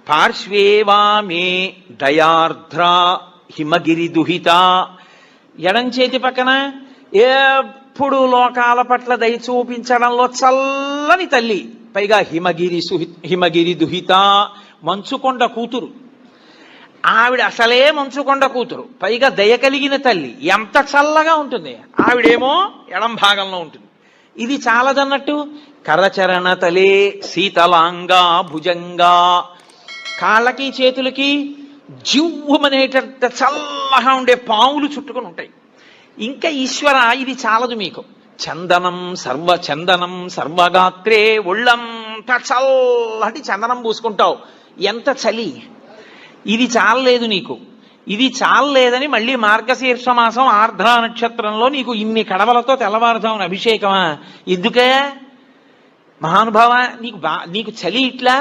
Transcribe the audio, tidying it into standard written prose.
పార్శ్వేవామే దయార్ద్ర హిమగిరి దుహిత. ఎడం చేతి పక్కన ఎప్పుడు లోకాల పట్ల దయ చూపించడంలో చల్లని తల్లి, పైగా హిమగిరి దుహిత, మంచుకొండ కూతురు. ఆవిడ అసలే మంచుకొండ కూతురు, పైగా దయ కలిగిన తల్లి. ఎంత చల్లగా ఉంటుంది. ఆవిడేమో ఎడం భాగంలో ఉంటుంది. ఇది చాలదన్నట్టు కరచరణ తలే శీతలాంగా భుజంగా, కాళ్ళకి చేతులకి జివ్వుమనేటంత చల్లగా ఉండే పాములు చుట్టుకొని ఉంటాయి. ఇంకా ఈశ్వర ఇది చాలదు మీకు. చందనం సర్వగాత్రే, ఒళ్ళంతా చల్లటి చందనం పూసుకుంటావు. ఎంత చలి. ఇది చాలలేదు నీకు. ఇది చాలలేదని మళ్ళీ మార్గశీర్ష మాసం ఆర్ద్ర నక్షత్రంలో నీకు ఇన్ని కడవలతో తెల్లవారుజామున అభిషేకమా? ఎందుకే మహానుభావ? నీకు చలి ఇట్లా